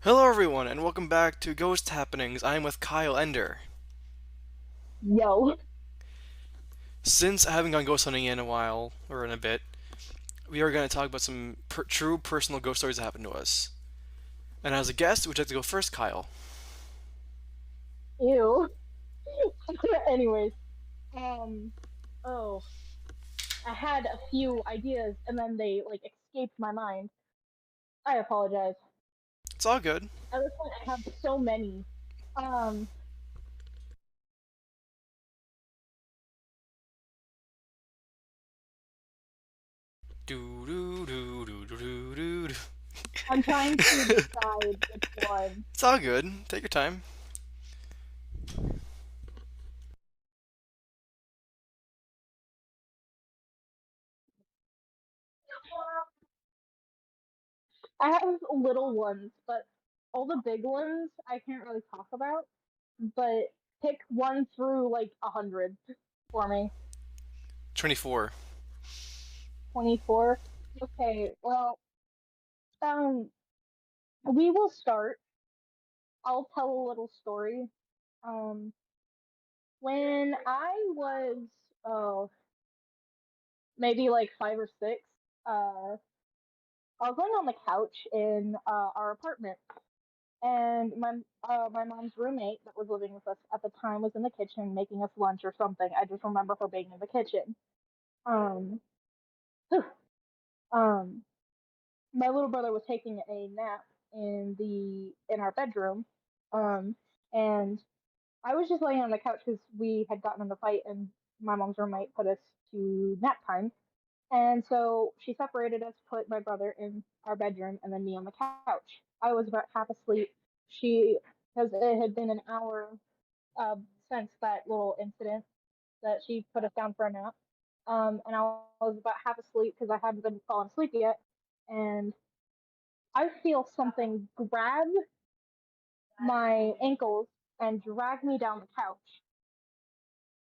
Hello everyone, and welcome back to Ghost Happenings. I am with Kyle Ender. Yo, Since I haven't gone ghost hunting in a while, or in a bit, we are going to talk about some true personal ghost stories that happened to us. And as a guest, would you like to go first, Kyle? ew. Anyways, um, oh, I had a few ideas and then they like escaped my mind. I apologize. It's all good. At this point, I have so many. Um, Do do do do do do do. I'm trying to decide which one. It's all good. Take your time. I have little ones, but all the big ones I can't really talk about. But pick one through like 100 for me. 24. 24. Okay, well, um, we will start. I'll tell a little story. Um, when I was oh maybe like 5 or 6, I was laying on the couch in our apartment, and my mom's roommate that was living with us at the time was in the kitchen making us lunch or something. I just remember her being in the kitchen. Um, um, my little brother was taking a nap in our bedroom, um, and I was just laying on the couch because we had gotten in a fight, and my mom's roommate put us to nap time. And so she separated us, put my brother in our bedroom, and then me on the couch. I was about half asleep. Because it had been an hour uh, since that little incident that she put us down for a nap. And I was about half asleep because I hadn't been falling asleep yet. And I feel something grab my ankles and drag me down the couch.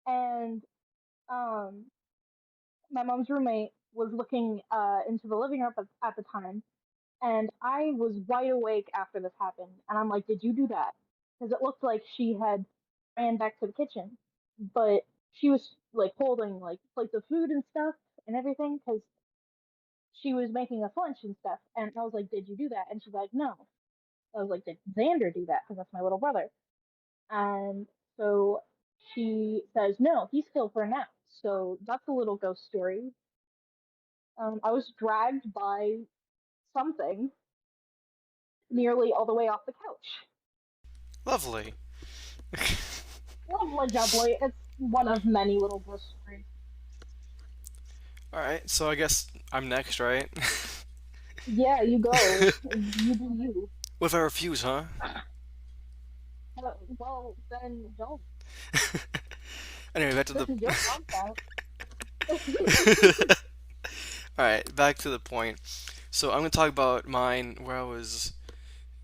And um, my mom's roommate was looking into the living room at the time, and I was wide awake after this happened. And I'm like, "Did you do that?" Because it looked like she had ran back to the kitchen, but she was like holding like plates of food and stuff and everything because she was making us lunch and stuff. And I was like, "Did you do that?" And she's like, "No." I was like, "Did Xander do that?" Because that's my little brother. And so she says, "No, he's still for a nap." So that's a little ghost story. I was dragged by something nearly all the way off the couch. Lovely. Lovely jubbly. It's one of many little ghost stories. Alright, so I guess I'm next, right? Yeah, you go. You do you. What if I refuse, huh? Well, then don't. Anyway, back to the. This is your podcast. Alright, back to the point. So I'm gonna talk about mine where I was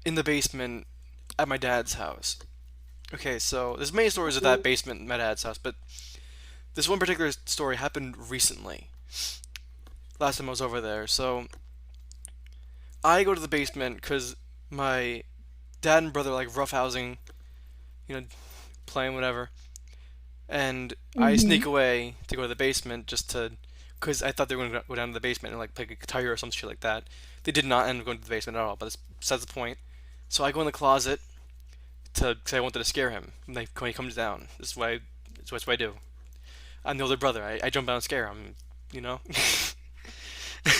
in the basement at my dad's house. Okay, so there's many stories of that basement at my dad's house, but this one particular story happened recently. Last time I was over there. So I go to the basement because my dad and brother like roughhousing, you know, playing whatever, and I Mm-hmm. sneak away to go to the basement just to, because I thought they were going to go down to the basement and like play a guitar or some shit like that. They did not end up going to the basement at all, but that's besides the point. So I go in the closet to, because I wanted to scare him. And like, when he comes down, this is what I do. I'm the older brother. I jump out and scare him. You know,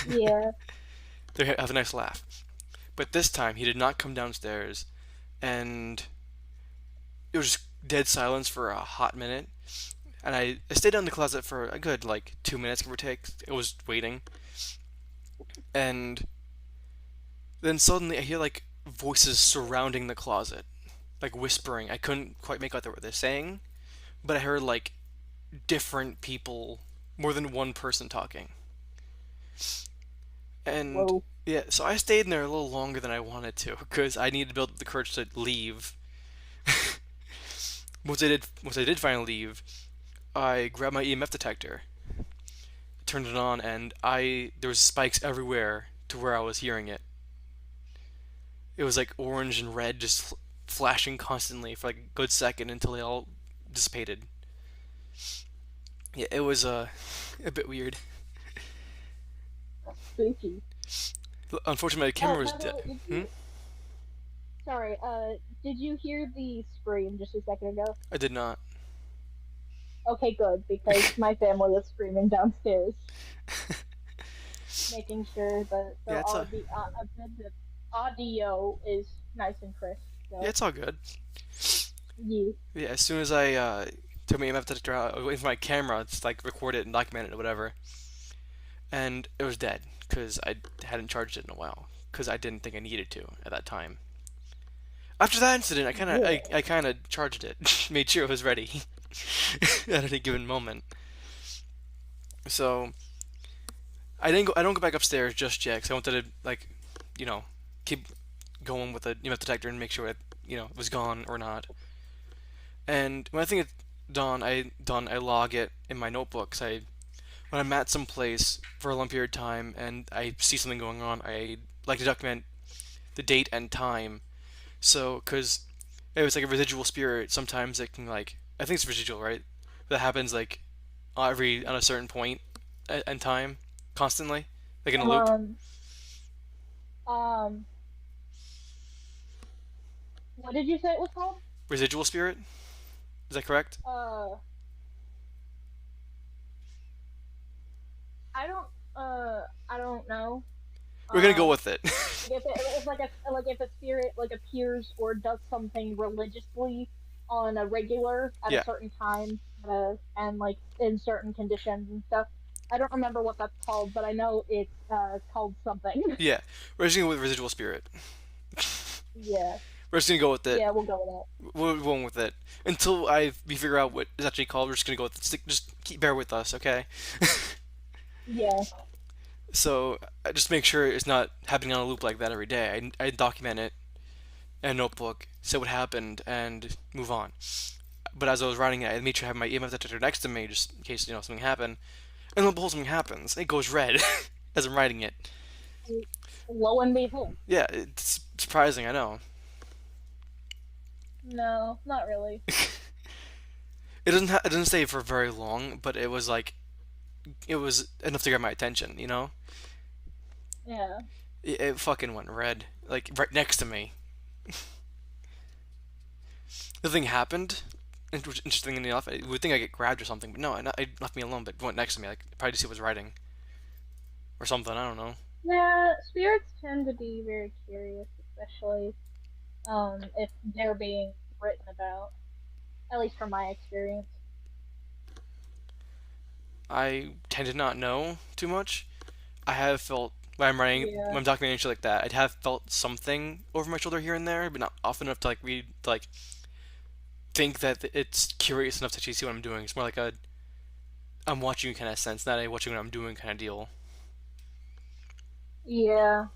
Yeah. they have a nice laugh. But this time he did not come downstairs, and it was just dead silence for a hot minute. And I stayed down in the closet for a good like 2 minutes, give or take. I was waiting, and then suddenly I hear like voices surrounding the closet, like whispering. I couldn't quite make out what they're saying, but I heard like different people, more than one person talking. And Whoa. yeah, so I stayed in there a little longer than I wanted to because I needed to build up the courage to leave. Once I did finally leave, I grabbed my EMF detector, turned it on, and I there was spikes everywhere to where I was hearing it. It was like orange and red, just flashing constantly for like a good second until they all dissipated. Yeah, it was a bit weird. Spooky. Unfortunately, my camera was By the dead. way, did Hmm? you? Sorry. Did you hear the scream just a second ago? I did not. Okay, good, because my family was screaming downstairs, making sure that Yeah, it's the audio is nice and crisp. yeah, So, it's all good. yeah. Yeah, as soon as I took my EMF detector out, waiting for my camera to like record it and document it or whatever, and it was dead because I hadn't charged it in a while because I didn't think I needed to at that time. After that incident, Yeah. I kind of charged it, made sure it was ready at any given moment. So I don't go back upstairs just yet because I wanted to like, you know, keep going with the EMF detector and make sure it was gone or not. And when I think it's done, I log it in my notebook. 'Cause when I'm at some place for a long period of time and I see something going on, I like to document the date and time. So, because it was like a residual spirit, sometimes it can like I think it's residual, right? That happens like every on a certain point and time, constantly, like in a loop. Um. Um. What did you say it was called? Residual spirit, is that correct? Uh. I don't. I don't know. We're gonna go Um. with it. If if a spirit like appears or does something religiously on a regular at a Yeah, certain time and like in certain conditions and stuff. I don't remember what that's called, but I know it's called something. yeah. We're just gonna go with residual spirit. Yeah, We're just gonna go with it. yeah, we'll go with We're going with it until we figure out what it's actually called. We're just gonna go with it. Just keep bear with us, okay? that. Yeah, So just make sure it's not happening on a loop like that every day. I document it in a notebook, say what happened, and move on. But as I was writing it, I made sure I have my EMF detector next to me just in case something happened. And then behold, something happens. It goes red as I'm writing it. lo and behold. Yeah, it's surprising. I know. No, not really. It doesn't stay for very long, but it was enough to grab my attention. Yeah, It fucking went red, like right next to me. The thing happened. Interesting enough, I would think I get grabbed or something, but no, it left me alone. But it went next to me, like probably to see what was writing or something. I don't know. yeah. Spirits tend to be very curious, especially if they're being written about. At least from my experience. I tend to not know too much. I have felt when Yeah. I'm documenting shit like that, I'd have felt something over my shoulder here and there, but not often enough to like read to like think that it's curious enough to actually see what I'm doing. It's more like a I'm watching you kind of sense, not a watching what I'm doing kind of deal. Yeah.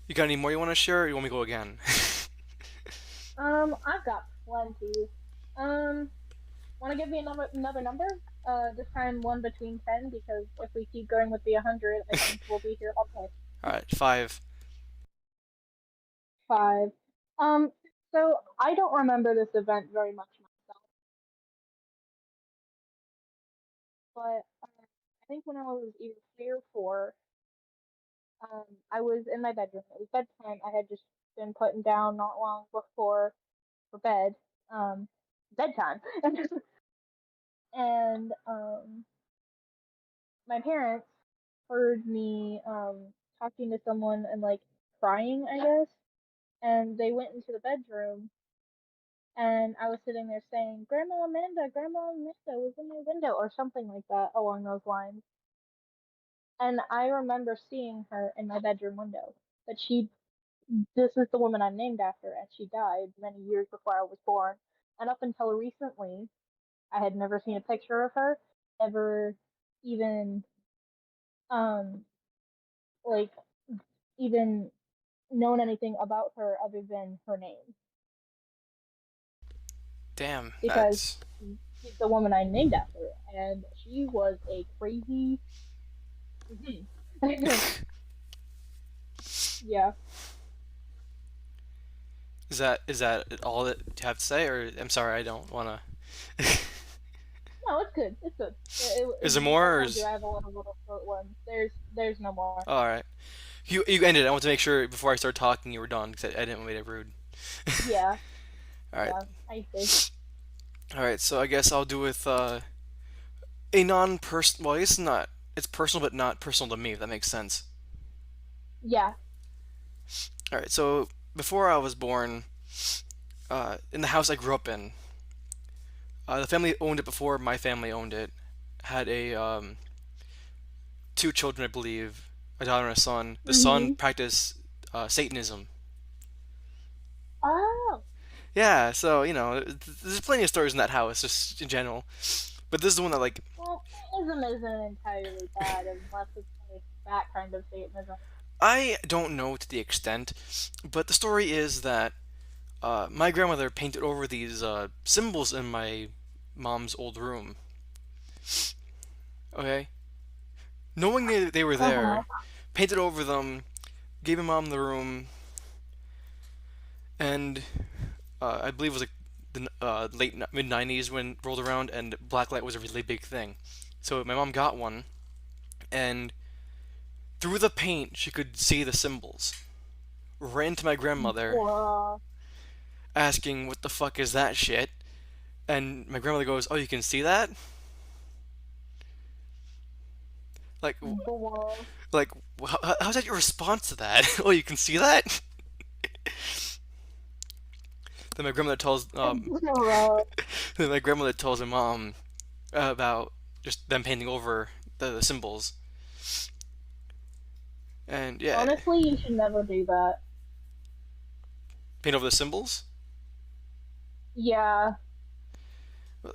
You got any more you want to share, or you want me to go again? I've got plenty. Um, want to give me another number? This time one between 10 because if we keep going with the 100, I think we'll be here all day. All right, 5. 5. Um, so I don't remember this event very much myself, but I think when I was either 3 or 4, I was in my bedroom. It was bedtime. I had just been putting down not long before for bed. Um, bedtime, and my parents heard me talking to someone and like crying, I guess. And they went into the bedroom, and I was sitting there saying, Grandma Amanda was in my window," or something like that along those lines. And I remember seeing her in my bedroom window. That this is the woman I'm named after, and she died many years before I was born. And up until recently, I had never seen a picture of her, ever even um like even known anything about her other than her name Damn, because that's she's the woman I named after, and she was a crazy. Yeah. Is that all that you have to say, or I'm sorry, I don't wanna. No, it's good. It's good. Is there I more, or told you is? I have a lot of little short ones. There's no more. All right. You ended. I want to make sure before I start talking you were done because I didn't want to be that rude. Yeah, All right. yeah, I see. All right. So I guess I'll do with a non-person. Well, I guess it's not. It's personal, but not personal to me. If that makes sense. Yeah. All right. So before I was born, in the house I grew up in, the family owned it before my family owned it. Had a two children, I believe, a daughter and a son. The son Mhm. practiced Satanism. Oh, Yeah, so there's plenty of stories in that house, just in general. But this is the one that like well, Satanism isn't entirely bad unless it's like that kind of Satanism. I don't know to the extent, but the story is that my grandmother painted over these symbols in my mom's old room. Okay, knowing they were Uh huh. there, painted over them, gave my mom the room, and I believe it was like the late mid '90s when it rolled around, and blacklight was a really big thing. So my mom got one, and through the paint she could see the symbols. Ran to my grandmother, Bruh, asking, "What the fuck is that shit?" And my grandmother goes, "Oh, you can see that? Like, bruh, like, how's that your response to that? Oh, you can see that?" Then my grandmother tells, bruh. then my grandmother tells my mom about just them painting over the symbols. And yeah, Honestly, you should never do that. paint over the symbols. Yeah,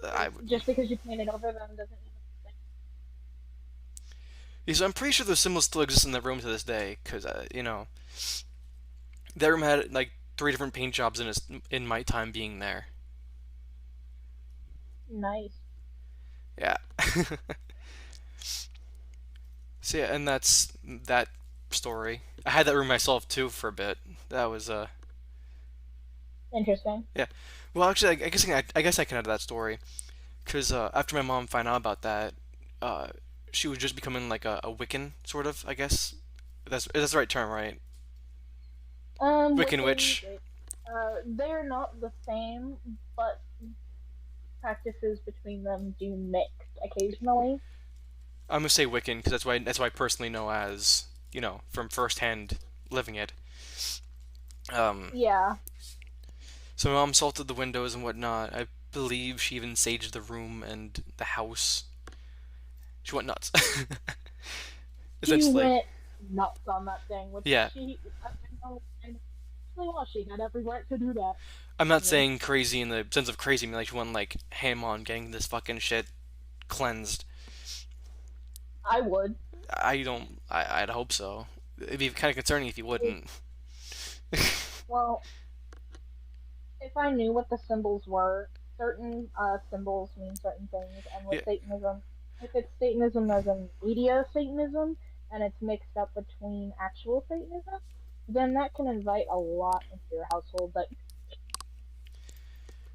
I would. just because you painted over them doesn't mean it's Yeah, so I'm pretty sure those symbols still exist in that room to this day, because that room had like three different paint jobs in my time being there. nice. Yeah. So yeah, and that's that story. I had that room myself too for a bit. That was Interesting. yeah. Well, actually, I guess I can add to that story because after my mom found out about that, uh, she was just becoming like a Wiccan sort of. I guess that's the right term, right? Wiccan Wiccans, witch. they're not the same, but practices between them do mix occasionally. I'm gonna say Wiccan because that's why I personally know as from firsthand living it. Um, Yeah. so my mom salted the windows and whatnot. I believe she even saged the room and the house. She went nuts. She Essentially, went nuts on that thing, which yeah. I know, and well, she had every right to do that. I'm I not mean, saying crazy in the sense of crazy. I mean, like she went like ham on getting this fucking shit cleansed. I would. I don't. I'd hope so. It'd be kind of concerning if you If, wouldn't. well, if I knew what the symbols were, certain symbols mean certain things, and with Yeah, Satanism, if it's Satanism as in media Satanism, and it's mixed up between actual Satanism, then that can invite a lot into your household that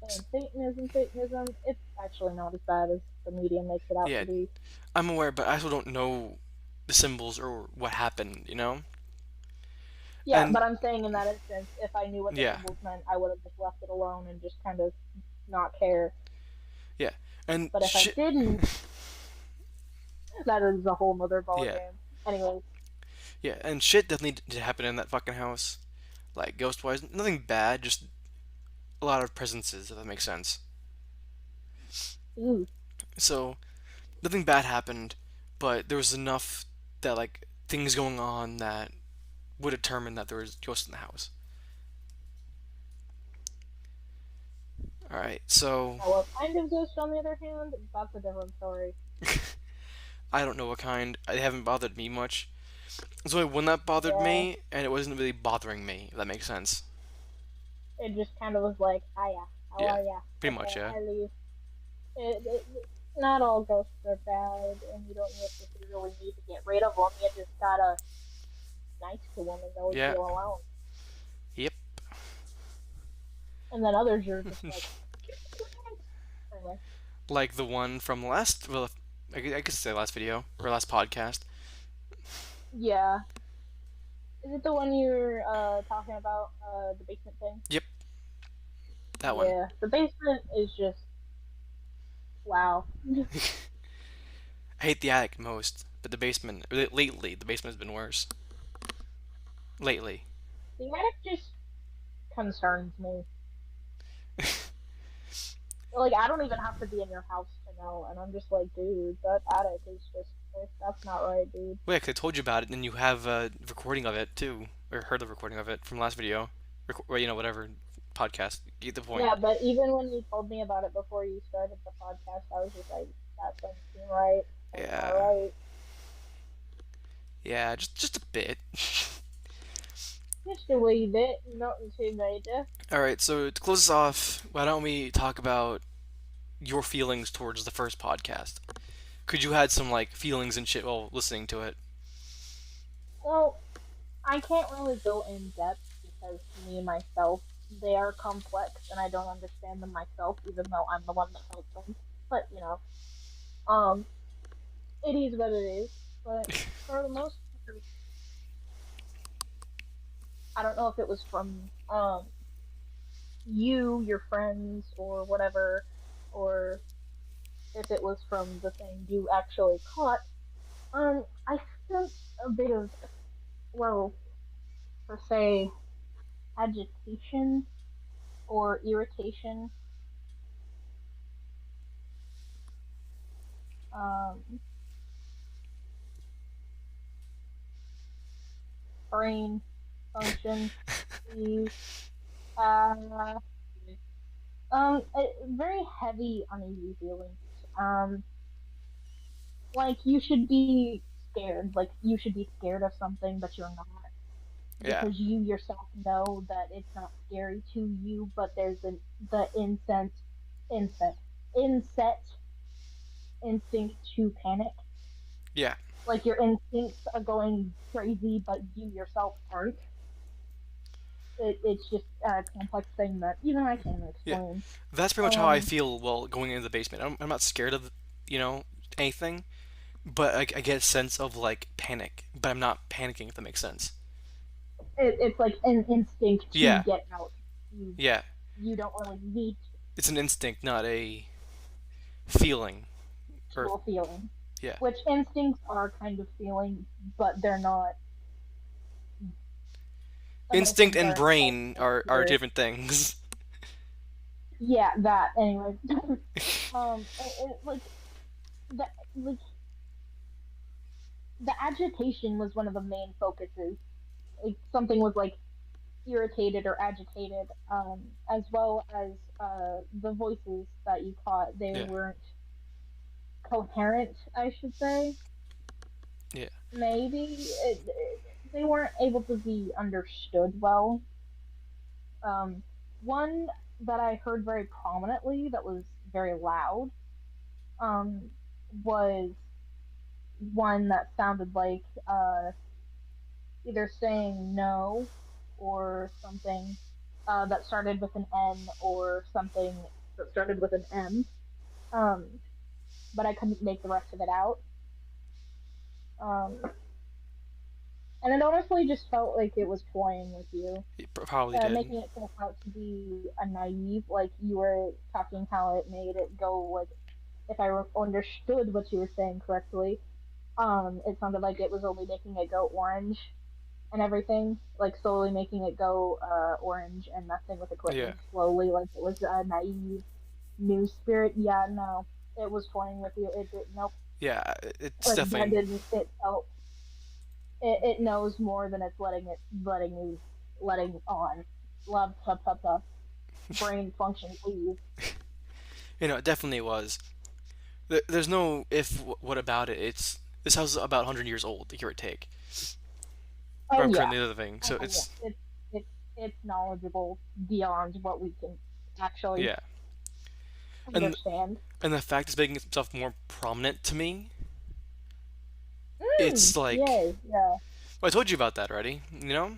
saying Satanism, it's actually not as bad as the media makes it out yeah. to be. I'm aware, but I also don't know the symbols or what happened. Yeah, And but I'm saying in that instance, if I knew what the yeah, symbols meant, I would have just left it alone and just kind of not care. yeah, and But if I shit. didn't, that is a whole nother Yeah, ballgame. Anyways, yeah, and shit definitely did happen in that fucking house. Like ghost wise, nothing bad, just a lot of presences. If that makes sense. ooh, So nothing bad happened, but there was enough that like things going on that would determine that there was ghosts in the house. All right, so now what kind of ghost, on the other hand, that's a different story. I don't know what kind. It haven't bothered me much. There's only one that bothered Yeah, me, and it wasn't really bothering me. If that makes sense. it just kind of was like, hiya, how Yeah, are ya? pretty much. Okay, Yeah, I leave. Not all ghosts are bad, and you don't necessarily need to get rid of them. You just gotta be nice to them and they'll leave yeah, you alone. yep. and then others you're just like, anyway. Like the one from last, well, I could say last video or last podcast. Yeah. Is it the one you're talking about, the basement thing? Yep, that one. Yeah, the basement is just wow. I hate the attic most, but the basement lately the basement has been worse. Lately, The attic just concerns me. Like, I don't even have to be in your house to know, and I'm just like, dude, that attic is just that's not right, dude. wait, 'cause I told you about it, and you have a recording of it too, or heard the recording of it from last video, or whatever podcast. You get the point. Yeah, but even when you told me about it before you started the podcast, I was just like, that doesn't seem right. That's not Yeah, right. yeah, just a bit. Just a wee bit, nothing too major. All right, so to close this off, why don't we talk about your feelings towards the first podcast? Could you had some like feelings and shit while listening to it? Well, I can't really go in depth because me myself, they are complex and I don't understand them myself, even though I'm the one that wrote them. But um, it is what it is. But for the most part, I don't know if it was from you, your friends, or whatever, or if it was from the thing you actually caught. I sensed a bit of, well, per se, agitation or irritation. Um, brain function, please. Uh, very heavy, uneasy feelings. Um, like you should be scared. Like you should be scared of something, but you're not Yeah, because you yourself know that it's not scary to you. But there's the inset, inset instinct to panic. yeah, Like your instincts are going crazy, but you yourself aren't. It's just a complex thing that even I can't yeah. explain. That's pretty much how I Um, feel while going into the basement. I'm not scared of, anything, but I get a sense of like panic, but I'm not panicking if that makes sense. it's like an instinct to Yeah, get out. You yeah. you don't really need It's an instinct, not a feeling. Or actual feeling, yeah, which instincts are kind of feelings, but they're not instinct emotions and aren't like brain are pure. different things. Yeah, that anyway. Like the like the agitation was one of the main focuses. Like something was like irritated or agitated, as well as the voices that you caught. They Yeah, weren't coherent, I should say. yeah, Maybe they weren't able to be understood well. Um, one that I heard very prominently that was very loud um, was one that sounded like either saying no or something that started with an N or something that started with an M. Um, but I couldn't make the rest of it out. Um, and it honestly just felt like it was toying with you, it probably did. making it come out to be a naive. Like you were talking how it made it go like if I understood what you were saying correctly, it sounded like it was only making it go orange and everything, like slowly making it go orange and messing with the Yeah, clicking slowly, like it was a naive new spirit. Yeah, no, it was toying with you. It did nope. yeah. It's Like that definitely didn't. It felt it knows more than it's letting you letting on. Love brain function, please. it definitely was. There's no if what about it. It's this house is about 100 years old, give or take, where Oh I'm yeah, currently living. So yeah. it's It's knowledgeable beyond what we can actually yeah, and understand. and the fact it's making itself more prominent to me. Mm, It's like yay, yeah, well, I told you about that already. You know,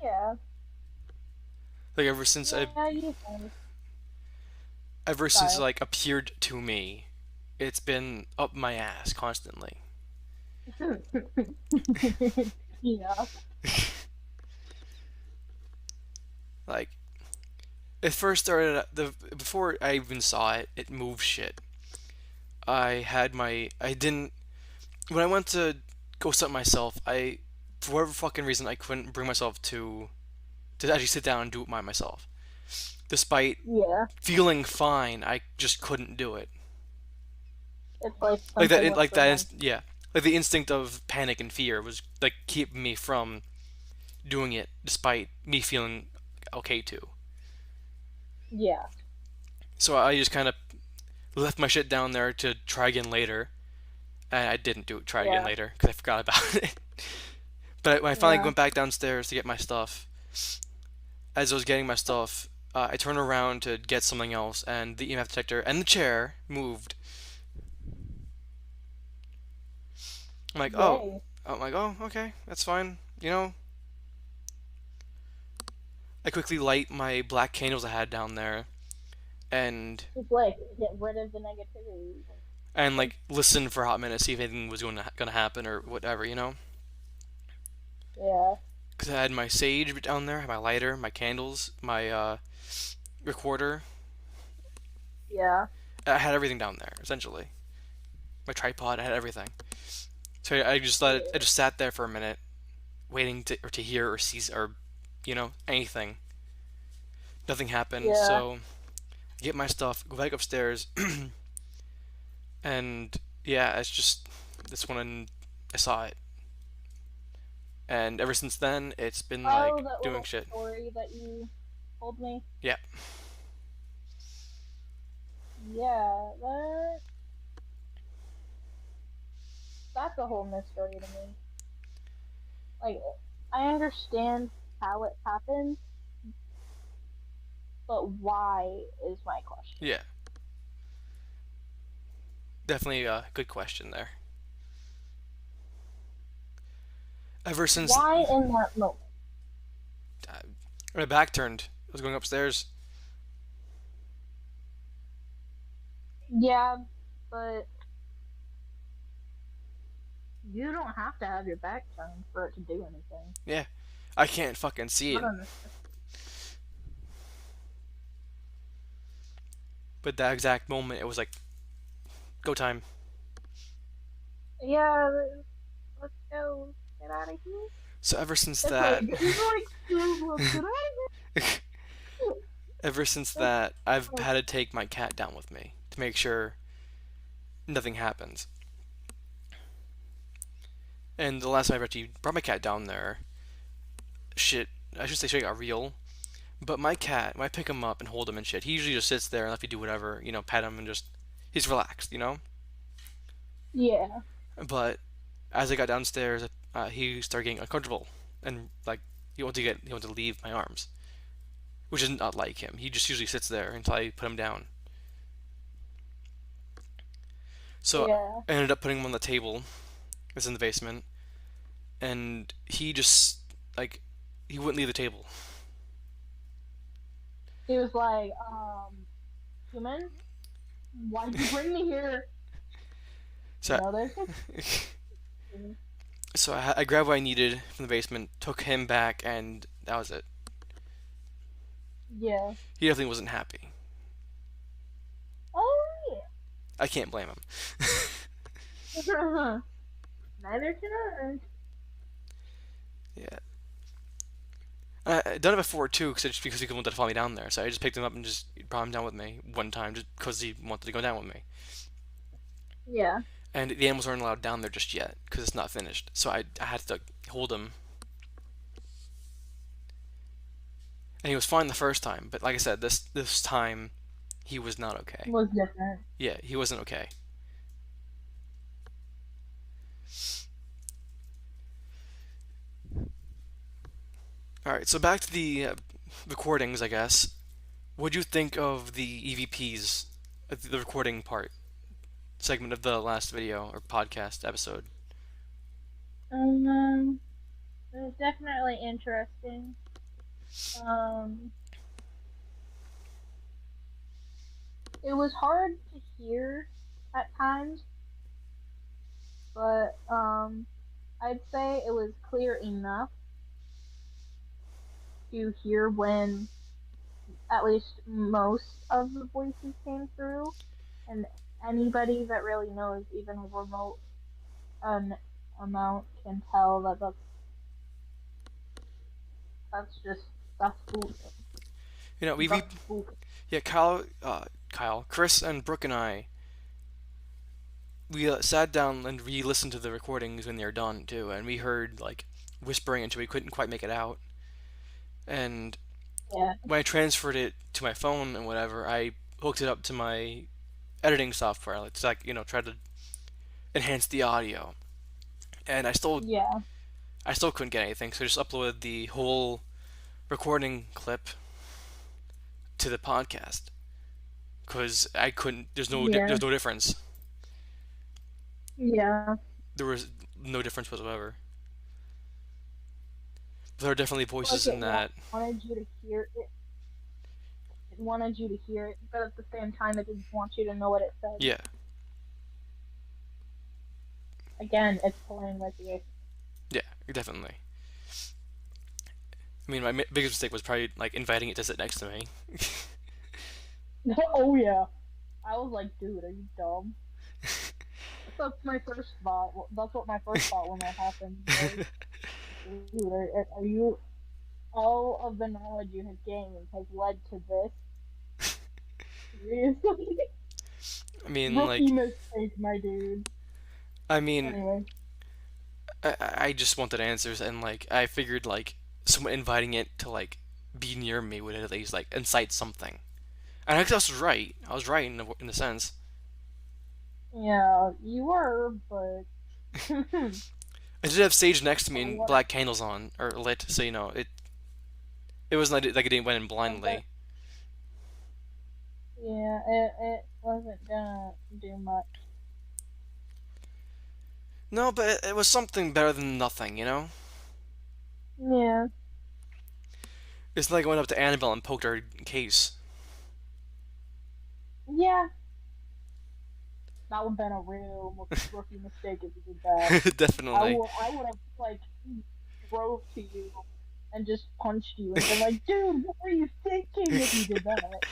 yeah. Like ever since I Yeah, you have. ever since it Sorry. like appeared to me, it's been up my ass constantly. Yeah. Like it first started the before I even saw it, it moved shit. I didn't when I went to go set myself, I for whatever fucking reason I couldn't bring myself to actually sit down and do it by myself. Despite Yeah. feeling fine, I just couldn't do it. It's like Like that, something was like that, wrong. yeah. Like the instinct of panic and fear was like keeping me from doing it, despite me feeling okay to. Yeah. So I just kind of left my shit down there to try again later, and I didn't do it. Try again Yeah. later because I forgot about it. But when I finally Yeah. went back downstairs to get my stuff, as I was getting my stuff, I turned around to get something else, and the EMF detector and the chair moved. I'm like, oh, Yay. I'm like, oh, okay, that's fine. I quickly light my black candles I had down there, and Just like get rid of the negativity. like listen for a hot minute, see if anything was gonna happen or whatever. Yeah. Because I had my sage down there, my lighter, my candles, my recorder. Yeah. I had everything down there essentially. My tripod, I had everything. So I just let it. I just sat there for a minute, waiting to hear or see or anything. Nothing happened. Yeah. So I get my stuff, go back upstairs, and yeah, it's just this one. I saw it, and ever since then, it's been Oh, like that doing little shit. story that you told me. Yeah, Yeah, that's a whole mystery to me. Like, I understand how it happened, but why is my question. yeah, definitely a good question there. Ever since Why in that moment? my back turned, I was going upstairs. Yeah, but you don't have to have your back turned for it to do anything. Yeah, I can't fucking see Not it, on this. but that exact moment, it was like go time. Yeah, let's go. Get out of here. So ever since It's like, that, it's like, let's get out of ever since here. that, I've had to take my cat down with me to make sure nothing happens. And the last time I actually brought my cat down there, shit, I should say shit got real. But my cat, when I pick him up and hold him and shit, he usually just sits there and let me do whatever, pet him and just, he's relaxed. Yeah, But as I got downstairs, he started getting uncomfortable and like he wanted to leave my arms, which is not like him. He just usually sits there until I put him down. So yeah. I ended up putting him on the table. It's in the basement, and he just like he wouldn't leave the table. He was like, human, why'd you bring me here? You So know, there's a. so I grabbed what I needed from the basement, took him back, and that was it. Yeah. He definitely wasn't happy. Oh, I can't blame him. yeah. Neither can I. Yeah, I've done it before too, just because he wanted to follow me down there. So I just picked him up and just brought him down with me one time, just because he wanted to go down with me. Yeah. And the animals aren't allowed down there just yet because it's not finished. So I had to hold him, and he was fine the first time. But like I said, this time he was not okay. Was different. Yeah, he wasn't okay. All right, so back to the recordings, I guess. What do you think of the EVPs, the recording part segment of the last video or podcast episode? Um, it was definitely interesting. Um, It was hard to hear at times, but I'd say it was clear enough to hear when at least most of the voices came through, and anybody that really knows even a remote an amount can tell that that's just that's bullshit. You know, we That's bullshit. yeah, Kyle, Chris, and Brooke and I, we sat down and re-listened to the recordings when they were done too, and we heard like whispering until we couldn't quite make it out. And Yeah, when I transferred it to my phone and whatever, I hooked it up to my editing software. It's like try to enhance the audio, and yeah, I still couldn't get anything. So I just uploaded the whole recording clip to the podcast because I couldn't. yeah, There's no difference. yeah. There was no difference whatsoever. There are definitely Like voices it in that. wanted you to hear it. It wanted you to hear it, but at the same time, it didn't want you to know what it said. Yeah, Again, it's playing with you. yeah, definitely. I mean, my biggest mistake was probably like inviting it to sit next to me. Oh yeah, I was like, dude, are you dumb? That's my first thought. That's what my first thought when that happened was, dude, are you? All of the knowledge you have gained has led to this. Seriously, I mean, rookie like, mistake, my dude. I mean, Anyway, I just wanted answers, and like, I figured like someone inviting it to like be near me would at least like incite something. And I guess I was right. I was right in a sense. yeah, you were, but I did have sage next to me but and what? black candles on or lit, so it wasn't like it didn't went in But blindly. yeah, it wasn't gonna do much. No, but it was something better than nothing, you know. Yeah, It's like I went up to Annabelle and poked her case. yeah, that would have been a real rookie mistake if you did that. Definitely. I would have like drove to you and just punched you and been like, dude, what were you thinking if you did that?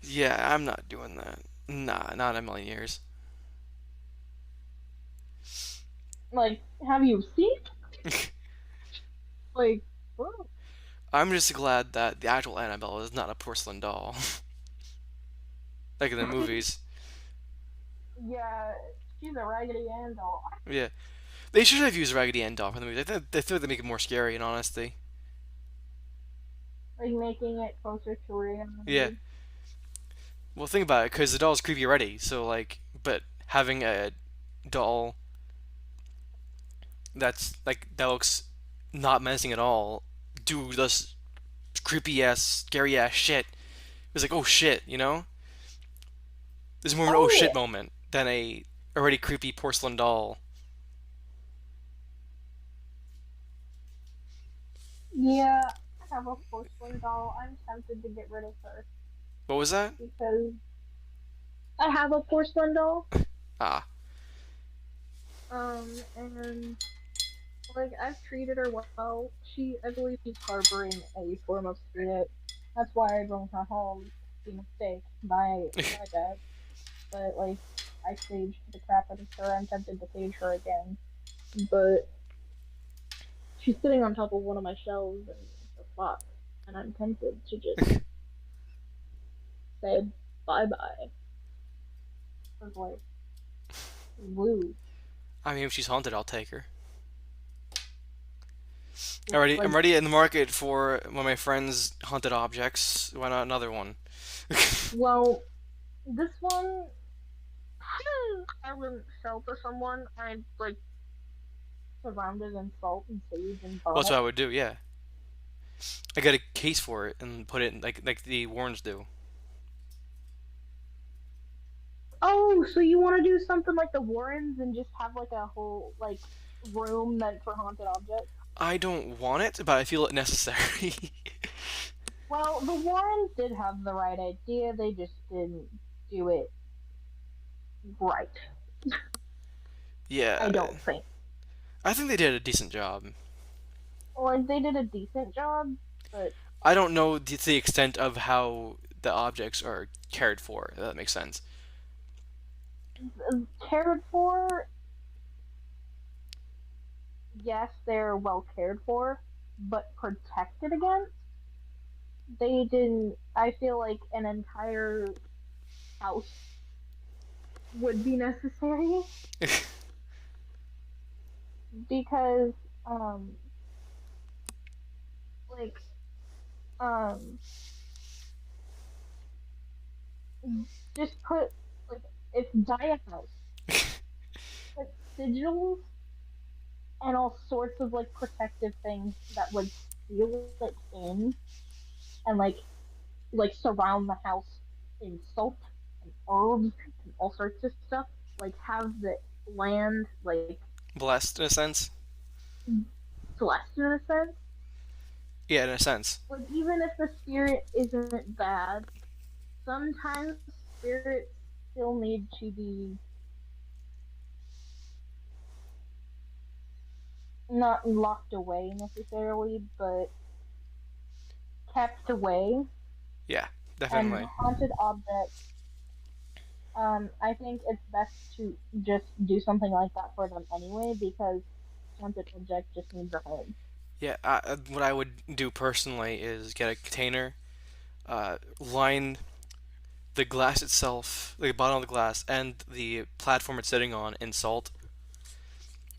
Yeah, I'm not doing that. Nah, not in a million years. Like, have you seen? Like, bro, I'm just glad that the actual Annabelle is not a porcelain doll, like in the movies. yeah, she's a Raggedy Ann doll. Yeah, they should have used Raggedy Ann doll for the movie. They feel like they make it more scary. In honesty, Like making it closer to yeah. reality. Well, think about it, because the doll's creepy already. So like, but having a doll that looks not menacing at all, do this creepy ass, scary ass shit. It's like, oh shit, you know? There's more of an oh Oh shit yeah, moment than a already creepy porcelain doll. yeah. I have a porcelain doll. I'm tempted to get rid of her What was that? because I have a porcelain doll. Ah, And like I've treated her well. I believe, she's harboring a form of spirit. That's why I bring her home. It's a mistake, my bad. But like, I saged the crap out of her. I'm tempted to sage her again, but she's sitting on top of one of my shelves in the box, and I'm tempted to just say bye bye. Cause like, woo, I mean, if she's haunted, I'll take her. just I'm like, ready in the market for one of my friend's haunted objects. Why not another one? well, this one I wouldn't sell to someone. I'd like surrounded in salt and sage and Well, burn that's it. what I would do. Yeah, I got a case for it and put it in, like the Warrens do. Oh, so you want to do something like the Warrens and just have like a whole like room meant for haunted objects? I don't want it, but I feel it necessary. Well, the Warrens did have the right idea. They just didn't do it right. Yeah, I don't think. I think they did a decent job. Like they did a decent job, but I don't know the extent of how the objects are cared for. If that makes sense. cared for, yes, they're well cared for, but protected against, they didn't. I feel like an entire house would be necessary because, um, like, um, just put like if dye a house, put sigils and all sorts of like protective things that would seal it in and like surround the house in salt and herbs and all sorts of stuff. Like have the land like Blessed in a sense. blessed in a sense. Yeah, in a sense. Like even if the spirit isn't bad, sometimes spirits still need to be not locked away necessarily, but kept away. Yeah, And definitely. haunted objects, I think it's best to just do something like that for them anyway because haunted object just needs a home. Yeah, what I would do personally is get a container, line the glass itself, the bottom of the glass, and the platform it's sitting on in salt.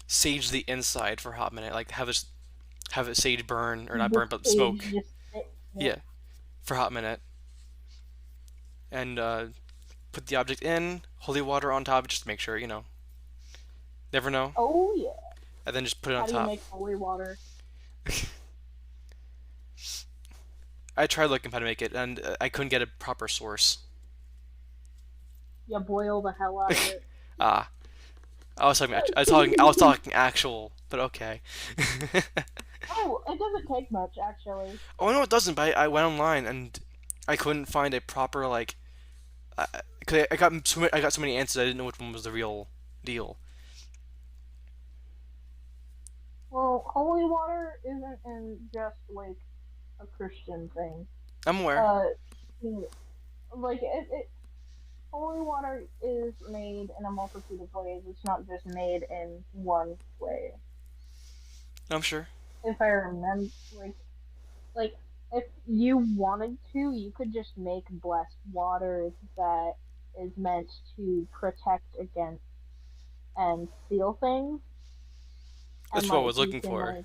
Sage the inside for a hot minute, like have it sage burn or not The burn, but sage smoke. just sits in it. Yeah, for a hot minute, and put the object in, holy water on top, just to make sure, never know, Oh yeah. and then just put it on How do you top. make holy water? I tried looking how to make it, and I couldn't get a proper source. You boil the hell out of it. Ah, I was talking actual, but okay. Oh, it doesn't take much actually. Oh no, it doesn't. But I went online and I couldn't find a proper like. I, I got so many answers. I didn't know which one was the real deal. Well, holy water isn't in just like a Christian thing. I'm aware. Uh, like holy water is made in a multitude of ways. It's not just made in one way. I'm sure. If I remember, like if you wanted to, you could just make blessed water that is meant to protect against and seal things, and That's what I was looking for.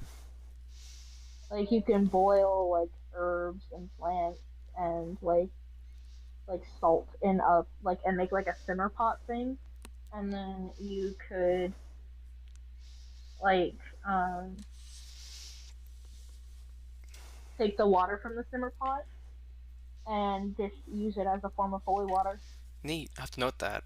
like you can boil like herbs and plants and like salt in a like and make like a simmer pot thing, and then you could like um take the water from the simmer pot and just use it as a form of holy water. Neat. I have to note that.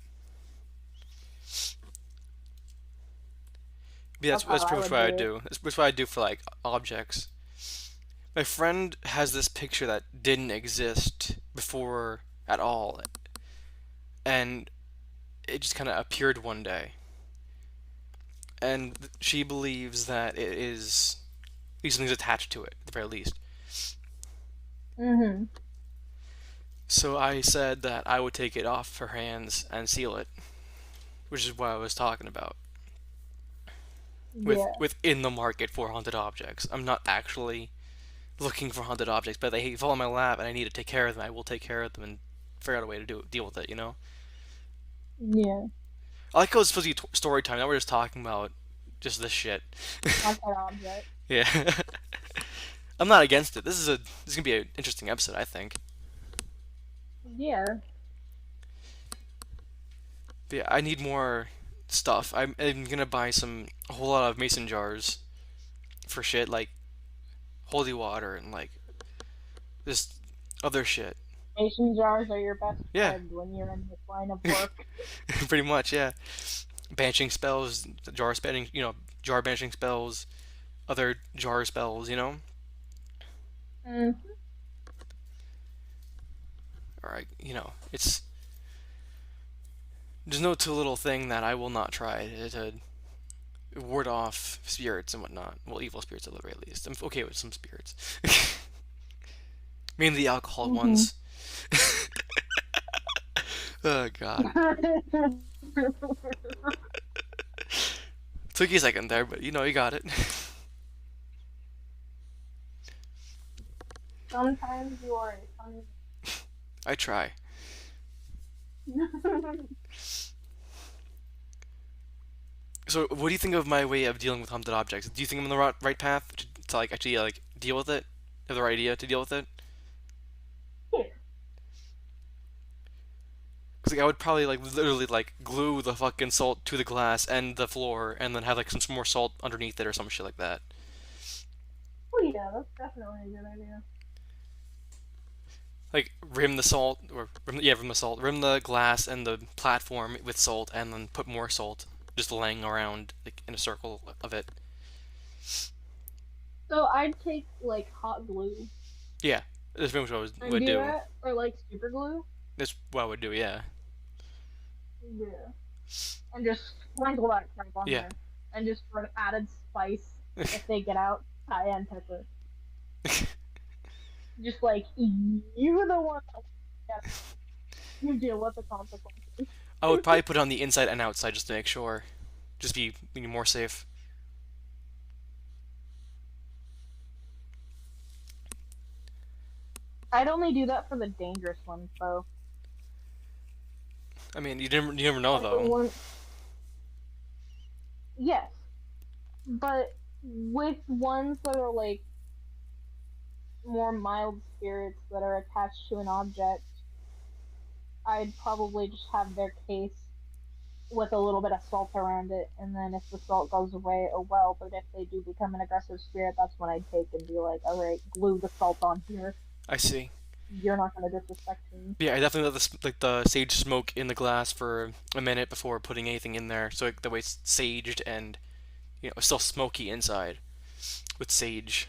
But yeah, That's that's how I pretty much would what I do it. do. That's what I do for like objects. My friend has this picture that didn't exist before at all, and it just kind of appeared one day. And she believes that it is these things attached to it at the very least. Mm-hmm. So I said that I would take it off her hands and seal it, which is what I was talking about. With Yeah. within the market for haunted objects, I'm not actually looking for haunted objects, but they fall in my lap and I need to take care of them. I will take care of them and figure out a way to deal with it. Yeah. I like how it's supposed to be story time. Now we're just talking about just this shit. Haunted object. Yeah, I'm not against it. This is gonna be an interesting episode, I think. Yeah. But yeah, I need more stuff. I'm gonna buy a whole lot of mason jars for shit like holy water and like this other shit. Mason jars are your best Yeah, friend when you're in this line of work. pretty much. Yeah, banishing spells, jar banishing spells, other jar spells. Mm. All right, it's There's no too little thing that I will not try to ward off spirits and whatnot. Well, evil spirits at the very least. I'm okay with some spirits. Mainly the alcohol Mm-hmm. ones. Oh god. Took you a second there, but you got it. Sometimes you are a funny. I try. So, what do you think of my way of dealing with haunted objects? Do you think I'm on the right path to like actually like deal with it? Have the right idea to deal with it? Yeah. Because like I would probably like literally like glue the fucking salt to the glass and the floor, and then have like some more salt underneath it or some shit like that. Oh yeah, that's definitely a good idea. Like rim the salt, or yeah, rim the salt, rim the glass and the platform with salt, and then put more salt just laying around like in a circle of it. So I'd take like hot glue Yeah, that's pretty much what I and would do do. that, or like super glue. That's what I would do. Yeah, Yeah. And just sprinkle that crap on yeah. there, and just for an added spice, if they get out, cayenne pepper. Just like you're the one that you deal with the consequences. I would probably put it on the inside and outside just to make sure, just be more safe. I'd only do that for the dangerous ones, though. I mean, you never know Like the though. one, yes, but with ones that are like more mild spirits that are attached to an object, I'd probably just have their case with a little bit of salt around it, and then if the salt goes away, oh well. But if they do become an aggressive spirit, that's when I'd take and be like, all right, glue the salt on here. I see. You're not gonna disrespect me. Yeah, I definitely let the sage smoke in the glass for a minute before putting anything in there, so like, the way it's saged and it's still smoky inside with sage.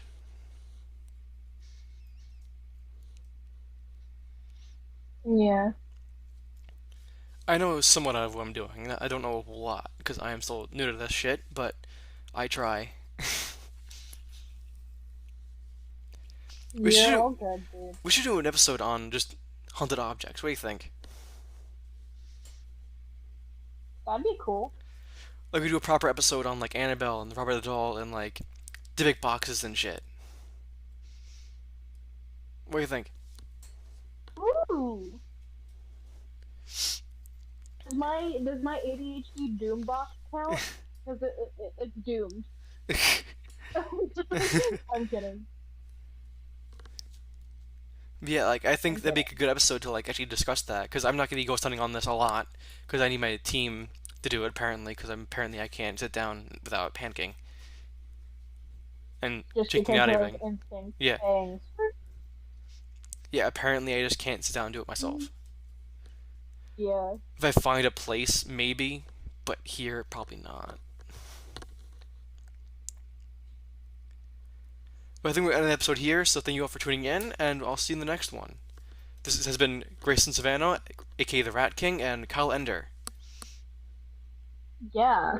Yeah. I know somewhat of what I'm doing. I don't know a whole lot because I am still new to this shit, but I try. We should You're do, all good, dude. we should do an episode on just haunted objects. What do you think? That'd be cool. Like we do a proper episode on like Annabelle and the Robert the Doll and like the big boxes and shit. What do you think? Ooh. Does my ADHD doom box count? Because it's doomed. I'm kidding. Yeah, like I I'm think that'd kidding. be a good episode to like actually discuss that because I'm not gonna be ghost hunting on this a lot because I need my team to do it apparently because apparently I can't sit down without panicking and Just checking because out you're like anything. instinct Yeah, saying, yeah. Apparently I just can't sit down and do it "Mm, myself. yeah, If I find a place, maybe, but here probably not. But I think we're ending the episode here, so thank you all for tuning in, and I'll see you in the next one. This has been Grayson Savannah, aka the Rat King, and Kyle Ender. yeah.